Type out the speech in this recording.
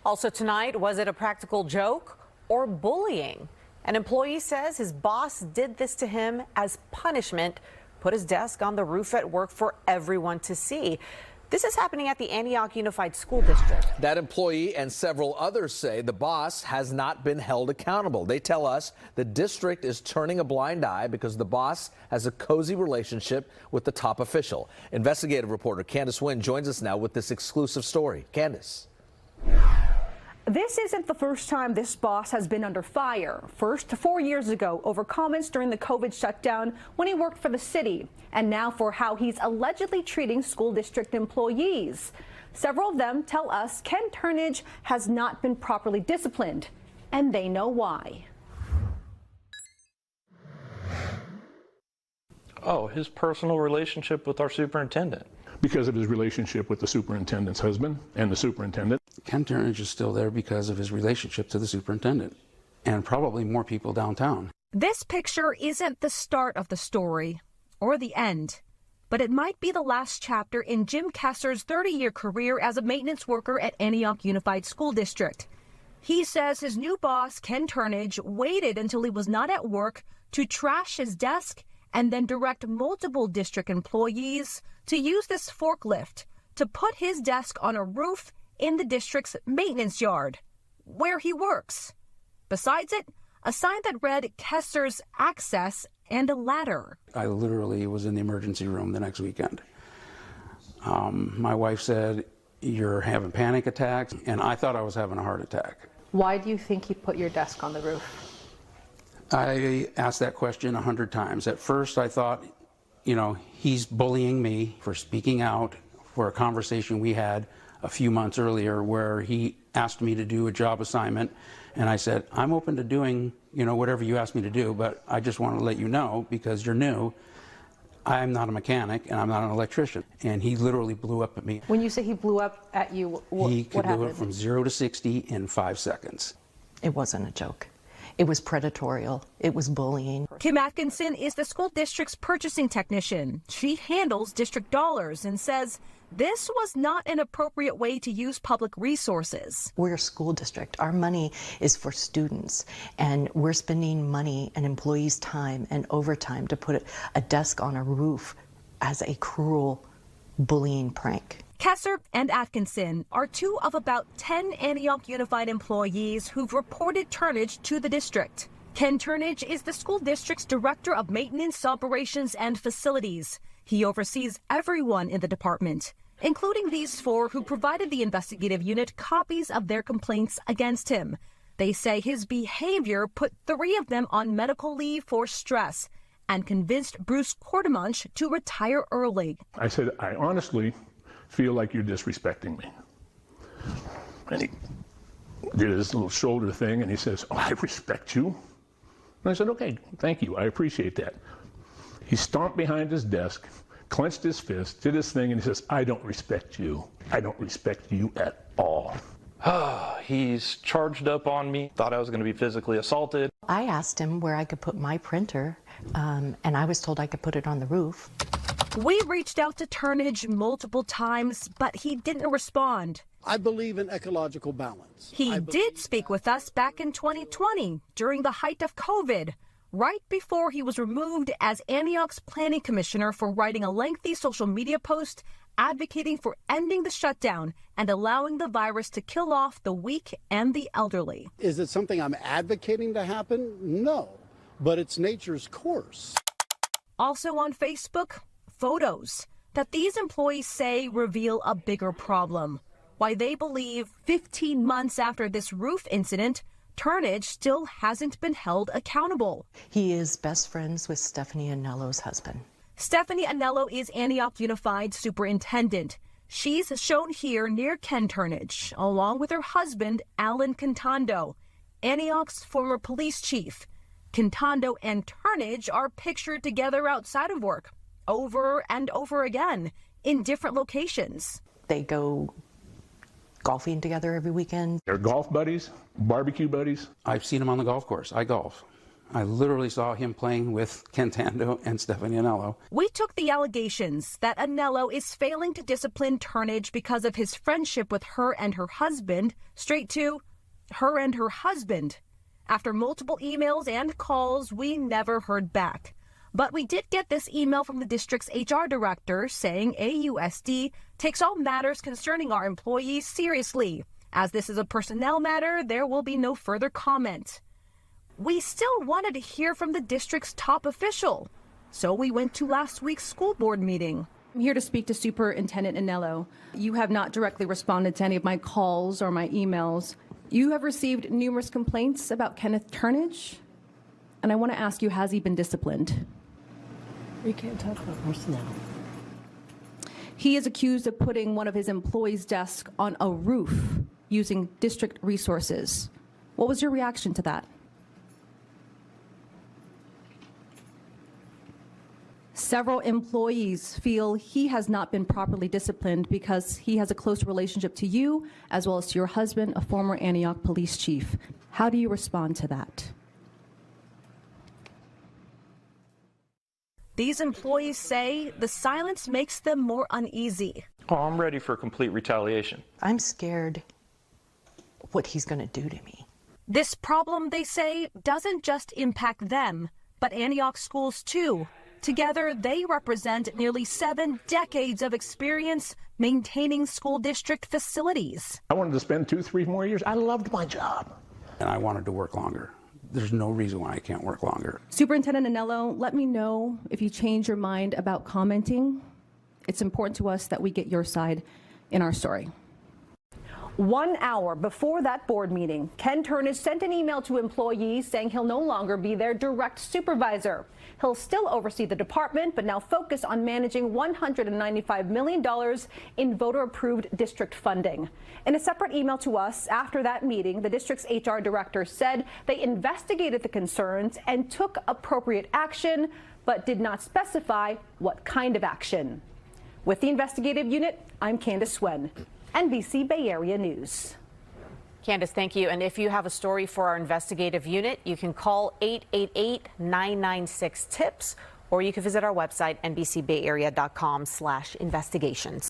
Also tonight, was it a practical joke or bullying? An employee says his boss did this to him as punishment, put his desk on the roof at work for everyone to see. This is happening at the Antioch Unified School District. That employee and several others say the boss has not been held accountable. They tell us the district is turning a blind eye because the boss has a cozy relationship with the top official. Investigative reporter Candice Nguyen joins us now with this exclusive story. Candice. This isn't the first time this boss has been under fire. First 4 years ago over comments during the COVID shutdown when he worked for the city, and now for how he's allegedly treating school district employees. Several of them tell us Ken Turnage has not been properly disciplined, and they know why. Oh, his personal relationship with our superintendent. Because of his relationship with the superintendent's husband and the superintendent. Ken Turnage is still there because of his relationship to the superintendent and probably more people downtown. This picture isn't the start of the story or the end, but it might be the last chapter in Jim Kesser's 30-year career as a maintenance worker at Antioch Unified School District. He says his new boss, Ken Turnage, waited until he was not at work to trash his desk and then direct multiple district employees to use this forklift to put his desk on a roof in the district's maintenance yard, where he works. Besides it, a sign that read Kesser's Access and a ladder. I literally was in the emergency room the next weekend. My wife said, "You're having panic attacks," and I thought I was having a heart attack. Why do you think he put your desk on the roof? I asked that question 100 times. At first I thought, he's bullying me for speaking out for a conversation we had a few months earlier where he asked me to do a job assignment, and I said, I'm open to doing, whatever you ask me to do, but I just want to let you know, because you're new, I'm not a mechanic and I'm not an electrician. And he literally blew up at me. When you say he blew up at you, what happened? He could do it from 0 to 60 in 5 seconds. It wasn't a joke. It was predatorial. It was bullying. Kim Atkinson is the school district's purchasing technician. She handles district dollars and says this was not an appropriate way to use public resources. We're a school district. Our money is for students, and we're spending money and employees' time and overtime to put a desk on a roof as a cruel bullying prank. Kesser and Atkinson are 2 of about 10 Antioch Unified employees who've reported Turnage to the district. Ken Turnage is the school district's director of maintenance, operations, and facilities. He oversees everyone in the department, including these 4 who provided the investigative unit copies of their complaints against him. They say his behavior put 3 of them on medical leave for stress and convinced Bruce Quartermunch to retire early. I said, I honestly feel like you're disrespecting me. And he did his little shoulder thing and he says, oh, I respect you. And I said, okay, thank you, I appreciate that. He stomped behind his desk, clenched his fist, did his thing, and he says, I don't respect you. I don't respect you at all. He's charged up on me, thought I was going to be physically assaulted. I asked him where I could put my printer, and I was told I could put it on the roof. We reached out to Turnage multiple times, but he didn't respond. I believe in ecological balance. He did speak with us back in 2020 during the height of COVID, right before he was removed as Antioch's planning commissioner for writing a lengthy social media post advocating for ending the shutdown and allowing the virus to kill off the weak and the elderly. Is it something I'm advocating to happen? No, but it's nature's course. Also on Facebook, photos that these employees say reveal a bigger problem. Why they believe 15 months after this roof incident, Turnage still hasn't been held accountable. He is best friends with Stephanie Anello's husband. Stephanie Anello is Antioch Unified superintendent. She's shown here near Ken Turnage, along with her husband, Alan Quintando, Antioch's former police chief. Quintando and Turnage are pictured together outside of work, over and over again, in different locations. They go golfing together every weekend. They're golf buddies, barbecue buddies. I've seen them on the golf course. I golf. I literally saw him playing with Cantando and Stephanie Anello. We took the allegations that Anello is failing to discipline Turnage because of his friendship with her and her husband straight to her and her husband. After multiple emails and calls, we never heard back. But we did get this email from the district's HR director saying AUSD takes all matters concerning our employees seriously. As this is a personnel matter, there will be no further comment. We still wanted to hear from the district's top official, so we went to last week's school board meeting. I'm here to speak to Superintendent Anello. You have not directly responded to any of my calls or my emails. You have received numerous complaints about Kenneth Turnage, and I want to ask you, has he been disciplined? We can't talk about personnel. He is accused of putting one of his employees' desk on a roof using district resources. What was your reaction to that? Several employees feel he has not been properly disciplined because he has a close relationship to you as well as to your husband, a former Antioch police chief. How do you respond to that? These employees say the silence makes them more uneasy. Oh, I'm ready for complete retaliation. I'm scared what he's going to do to me. This problem, they say, doesn't just impact them, but Antioch schools too. Together, they represent nearly 7 decades of experience maintaining school district facilities. I wanted to spend 2-3 more years. I loved my job. And I wanted to work longer. There's no reason why I can't work longer. Superintendent Anello, let me know if you change your mind about commenting. It's important to us that we get your side in our story. 1 hour before that board meeting, Ken Turnage sent an email to employees saying he'll no longer be their direct supervisor. He'll still oversee the department, but now focus on managing $195 million in voter-approved district funding. In a separate email to us after that meeting, the district's HR director said they investigated the concerns and took appropriate action, but did not specify what kind of action. With the investigative unit, I'm Candice Nguyen, NBC Bay Area News. Candice, thank you. And if you have a story for our investigative unit, you can call 888-996-TIPS, or you can visit our website, nbcbayarea.com/investigations.